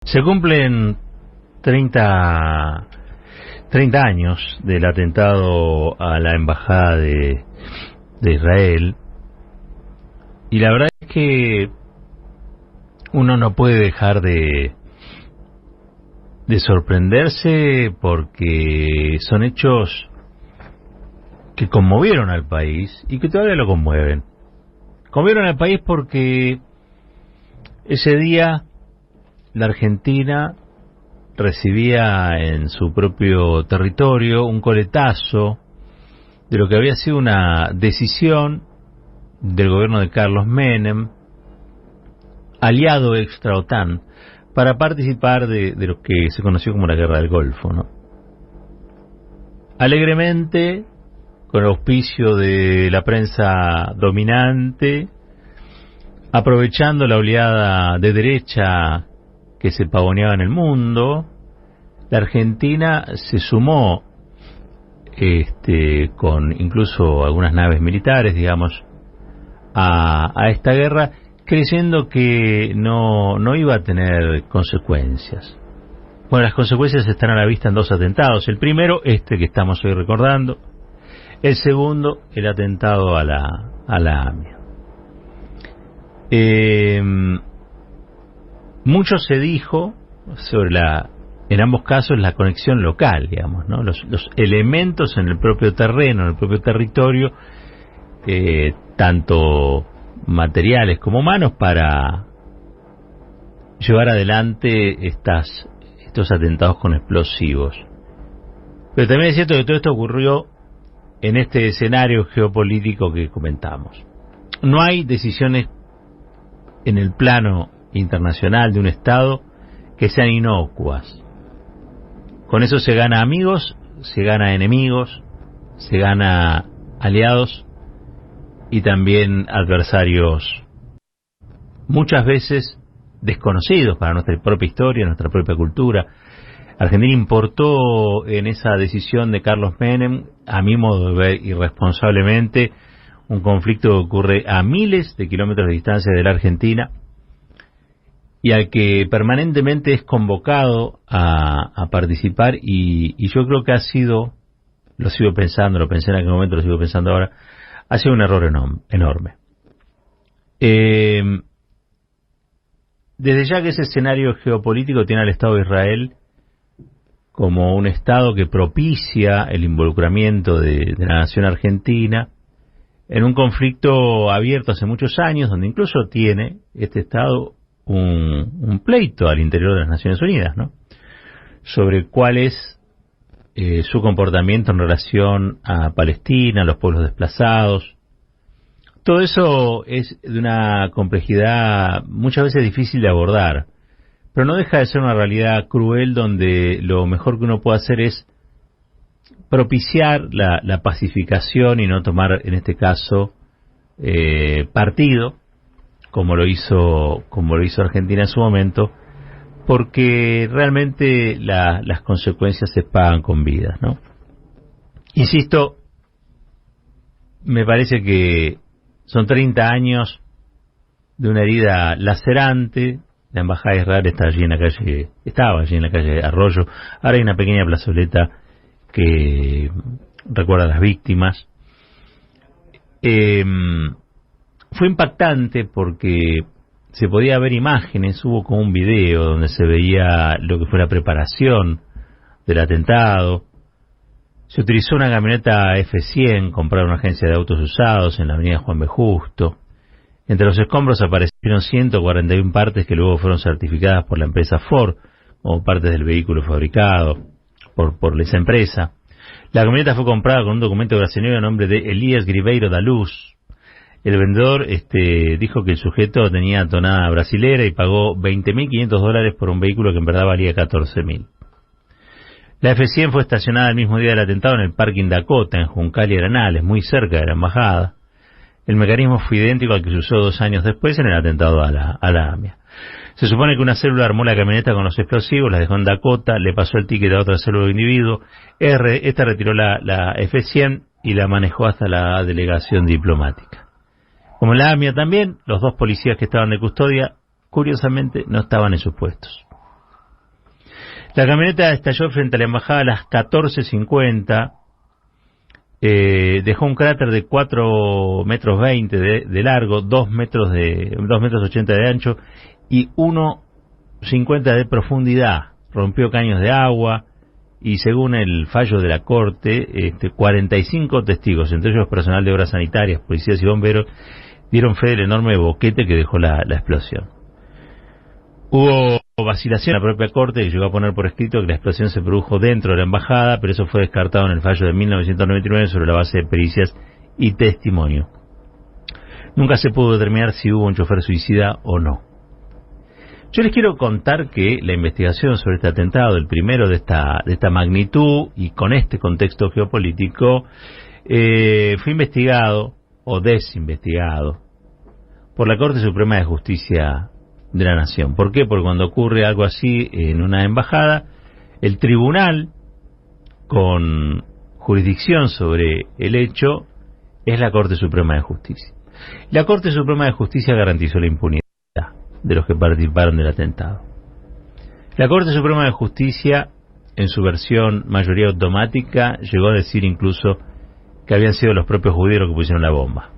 Se cumplen 30 años del atentado a la embajada de Israel, y la verdad es que uno no puede dejar de sorprenderse, porque son hechos que conmovieron al país y que todavía lo conmueven. Conmovieron al país porque ese día la Argentina recibía en su propio territorio un coletazo de lo que había sido una decisión del gobierno de Carlos Menem, aliado extra OTAN, para participar de lo que se conoció como la Guerra del Golfo, ¿no? Alegremente, con el auspicio de la prensa dominante, aprovechando la oleada de derecha que se pavoneaba en el mundo, la Argentina se sumó con incluso algunas naves militares, digamos, a esta guerra, creyendo que no iba a tener consecuencias. Bueno, las consecuencias están a la vista en dos atentados. El primero, que estamos hoy recordando. El segundo, el atentado a la AMIA. Mucho se dijo sobre en ambos casos, la conexión local, digamos, ¿no? Los elementos en el propio terreno, en el propio territorio, tanto materiales como humanos, para llevar adelante estos atentados con explosivos. Pero también es cierto que todo esto ocurrió en este escenario geopolítico que comentamos. No hay decisiones en el plano internacional de un Estado que sean inocuas. Con eso se gana amigos, se gana enemigos, se gana aliados y también adversarios, muchas veces desconocidos para nuestra propia historia, nuestra propia cultura. Argentina importó en esa decisión de Carlos Menem, a mi modo de ver irresponsablemente, un conflicto que ocurre a miles de kilómetros de distancia de la Argentina y al que permanentemente es convocado a participar, y yo creo que ha sido, lo sigo pensando, lo pensé en aquel momento, lo sigo pensando ahora, ha sido un error enorme. Desde ya que ese escenario geopolítico tiene al Estado de Israel como un Estado que propicia el involucramiento de la nación argentina en un conflicto abierto hace muchos años, donde incluso tiene este Estado un pleito al interior de las Naciones Unidas, ¿no?, sobre cuál es su comportamiento en relación a Palestina, a los pueblos desplazados. Todo eso es de una complejidad muchas veces difícil de abordar, pero no deja de ser una realidad cruel, donde lo mejor que uno puede hacer es propiciar la pacificación y no tomar, en este caso, partido, como lo hizo Argentina en su momento, porque realmente las consecuencias se pagan con vidas, ¿no? Insisto, me parece que son 30 años de una herida lacerante. La embajada de Israel estaba allí en la calle Arroyo. Ahora hay una pequeña plazoleta que recuerda a las víctimas. Fue impactante porque se podía ver imágenes, hubo como un video donde se veía lo que fue la preparación del atentado. Se utilizó una camioneta F100 comprada en una agencia de autos usados en la avenida Juan B. Justo. Entre los escombros aparecieron 141 partes que luego fueron certificadas por la empresa Ford como partes del vehículo fabricado por esa empresa. La camioneta fue comprada con un documento brasileño a nombre de Elías Gribeiro da Luz. El vendedor dijo que el sujeto tenía tonada brasilera y pagó $20.500 por un vehículo que en verdad valía $14.000. La F100 fue estacionada el mismo día del atentado en el parking Dakota, en Juncal y Arenales, muy cerca de la embajada. El mecanismo fue idéntico al que se usó 2 años después en el atentado a la AMIA. Se supone que una célula armó la camioneta con los explosivos, la dejó en Dakota, le pasó el ticket a otra célula de individuo. Esta retiró la F100 y la manejó hasta la delegación diplomática. Como en la AMIA también, los 2 policías que estaban de custodia, curiosamente, no estaban en sus puestos. La camioneta estalló frente a la embajada a las 14:50, dejó un cráter de 4,20 metros de largo, 2 metros 80 de ancho y 1,50 de profundidad. Rompió caños de agua y, según el fallo de la Corte, 45 testigos, entre ellos personal de obras sanitarias, policías y bomberos, dieron fe del enorme boquete que dejó la explosión. Hubo vacilación en la propia Corte, que llegó a poner por escrito que la explosión se produjo dentro de la embajada, pero eso fue descartado en el fallo de 1999 sobre la base de pericias y testimonio. Nunca se pudo determinar si hubo un chofer suicida o no. Yo les quiero contar que la investigación sobre este atentado, el primero de esta magnitud y con este contexto geopolítico, fue investigado o desinvestigado por la Corte Suprema de Justicia de la Nación. ¿Por qué? Porque cuando ocurre algo así en una embajada, el tribunal con jurisdicción sobre el hecho es la Corte Suprema de Justicia. La Corte Suprema de Justicia garantizó la impunidad de los que participaron del atentado. La Corte Suprema de Justicia, en su versión mayoría automática, llegó a decir incluso que habían sido los propios judíos los que pusieron la bomba.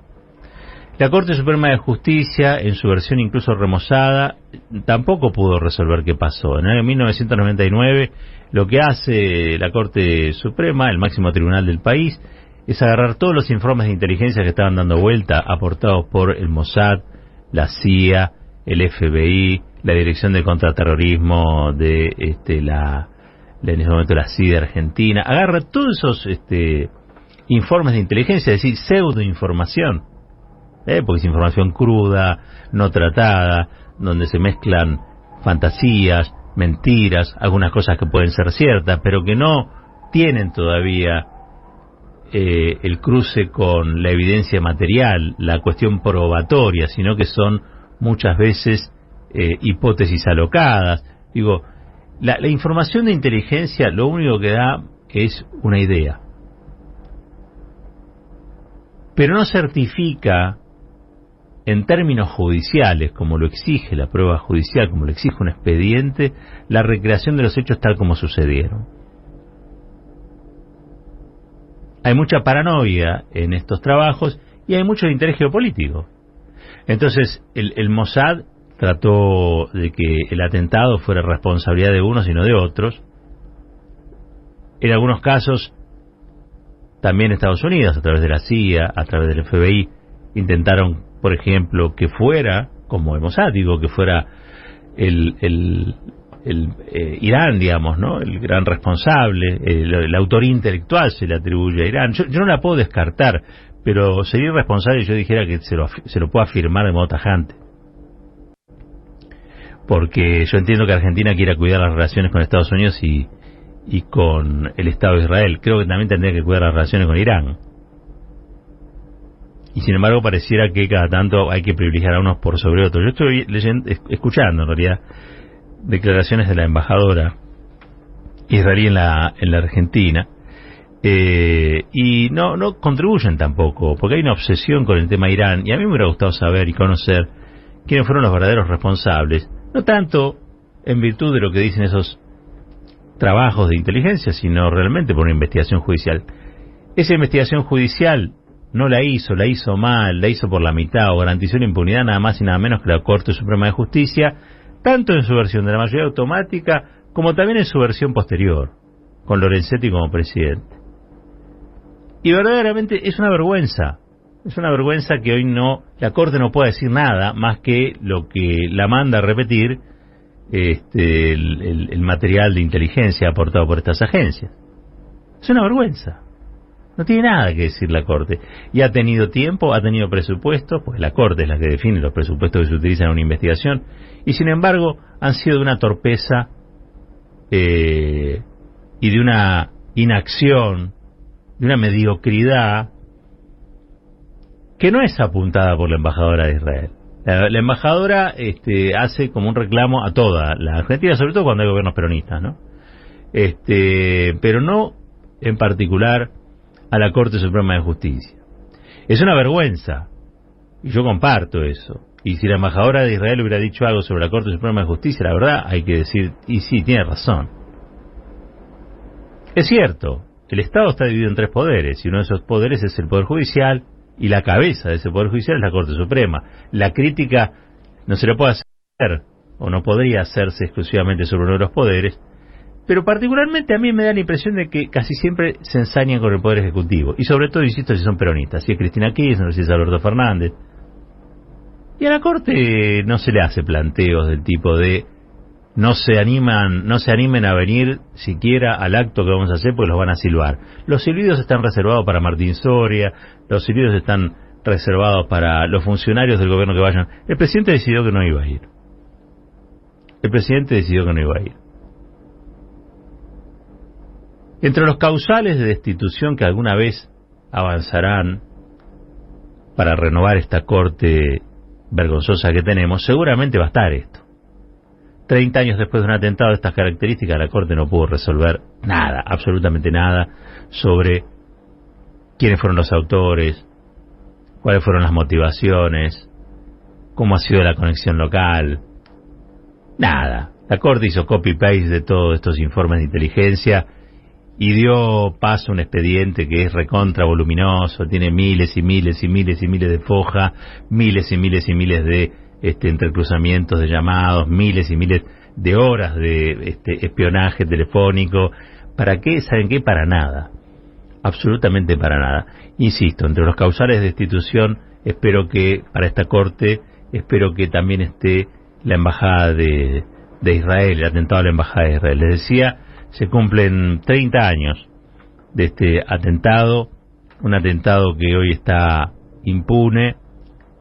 La Corte Suprema de Justicia, en su versión incluso remozada, tampoco pudo resolver qué pasó. En el año 1999, lo que hace la Corte Suprema, el máximo tribunal del país, es agarrar todos los informes de inteligencia que estaban dando vuelta, aportados por el Mossad, la CIA, el FBI, la Dirección de Contraterrorismo de en ese momento la CIA de Argentina, agarra todos esos informes de inteligencia, es decir, pseudoinformación, porque es información cruda, no tratada, donde se mezclan fantasías, mentiras, algunas cosas que pueden ser ciertas, pero que no tienen todavía el cruce con la evidencia material, la cuestión probatoria, sino que son muchas veces hipótesis alocadas. Digo, la información de inteligencia lo único que da es una idea, pero no certifica en términos judiciales, como lo exige la prueba judicial, como lo exige un expediente, la recreación de los hechos tal como sucedieron. Hay mucha paranoia en estos trabajos y hay mucho interés geopolítico. Entonces, el Mossad trató de que el atentado fuera responsabilidad de unos y no de otros. En algunos casos, también Estados Unidos, a través de la CIA, a través del FBI, intentaron, por ejemplo, que fuera, como el Mossad, digo, que fuera el Irán, digamos, ¿no? El gran responsable, la autoría intelectual se le atribuye a Irán. Yo no la puedo descartar, pero sería irresponsable si yo dijera que se lo puedo afirmar de modo tajante. Porque yo entiendo que Argentina quiera cuidar las relaciones con Estados Unidos y con el Estado de Israel. Creo que también tendría que cuidar las relaciones con Irán. Y sin embargo pareciera que cada tanto hay que privilegiar a unos por sobre otros. Yo estoy escuchando en realidad declaraciones de la embajadora israelí en la Argentina, y no contribuyen tampoco, porque hay una obsesión con el tema Irán, y a mí me hubiera gustado saber y conocer quiénes fueron los verdaderos responsables, no tanto en virtud de lo que dicen esos trabajos de inteligencia, sino realmente por una investigación judicial. Esa investigación judicial no la hizo mal, la hizo por la mitad, o garantizó la impunidad nada más y nada menos que la Corte Suprema de Justicia, tanto en su versión de la mayoría automática, como también en su versión posterior, con Lorenzetti como presidente. Y verdaderamente es una vergüenza que hoy la Corte no pueda decir nada más que lo que la manda a repetir el material de inteligencia aportado por estas agencias. Es una vergüenza. No tiene nada que decir la Corte. Y ha tenido tiempo, ha tenido presupuestos, pues la Corte es la que define los presupuestos que se utilizan en una investigación, y sin embargo han sido de una torpeza y de una inacción, de una mediocridad que no es apuntada por la embajadora de Israel. La embajadora hace como un reclamo a toda la Argentina, sobre todo cuando hay gobiernos peronistas, ¿no? Pero no en particular a la Corte Suprema de Justicia. Es una vergüenza, y yo comparto eso. Y si la embajadora de Israel hubiera dicho algo sobre la Corte Suprema de Justicia, la verdad hay que decir, y sí, tiene razón. Es cierto, el Estado está dividido en tres poderes, y uno de esos poderes es el Poder Judicial, y la cabeza de ese Poder Judicial es la Corte Suprema. La crítica no se le puede hacer, o no podría hacerse exclusivamente sobre uno de los poderes, pero particularmente a mí me da la impresión de que casi siempre se ensañan con el Poder Ejecutivo, y sobre todo, insisto, si son peronistas, si es Cristina Kirchner, si es Alberto Fernández. Y a la Corte no se le hace planteos del tipo de no se animen a venir siquiera al acto que vamos a hacer porque los van a silbar. Los silbidos están reservados para Martín Soria, los silbidos están reservados para los funcionarios del gobierno que vayan. El presidente decidió que no iba a ir. Entre los causales de destitución que alguna vez avanzarán para renovar esta corte vergonzosa que tenemos, seguramente va a estar esto. 30 años después de un atentado de estas características, la Corte no pudo resolver nada, absolutamente nada, sobre quiénes fueron los autores, cuáles fueron las motivaciones, cómo ha sido la conexión local. Nada. La Corte hizo copy-paste de todos estos informes de inteligencia y dio paso a un expediente que es recontra voluminoso, tiene miles y miles y miles y miles de fojas, miles y miles y miles de entrecruzamientos de llamados, miles y miles de horas de espionaje telefónico. ¿Para qué? ¿Saben qué? Para nada. Absolutamente para nada. Insisto, entre los causales de destitución, espero que para esta Corte, espero que también esté la Embajada de Israel, el atentado a la Embajada de Israel. Les decía, se cumplen 30 años de este atentado, un atentado que hoy está impune,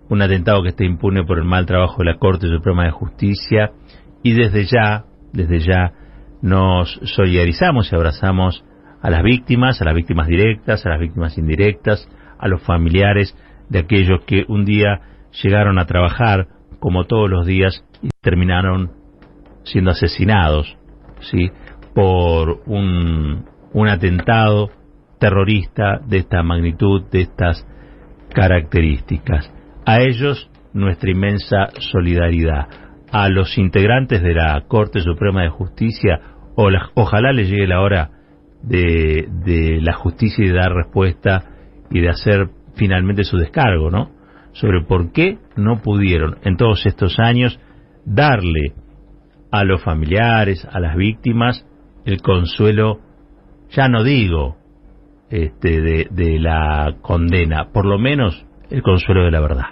un atentado que está impune por el mal trabajo de la Corte Suprema de Justicia, y desde ya nos solidarizamos y abrazamos a las víctimas directas, a las víctimas indirectas, a los familiares de aquellos que un día llegaron a trabajar como todos los días y terminaron siendo asesinados, ¿sí?, por un atentado terrorista de esta magnitud, de estas características. A ellos nuestra inmensa solidaridad. A los integrantes de la Corte Suprema de Justicia, ojalá les llegue la hora de la justicia y de dar respuesta y de hacer finalmente su descargo, ¿no?, sobre por qué no pudieron en todos estos años darle a los familiares, a las víctimas, el consuelo, ya no digo de la condena, por lo menos el consuelo de la verdad.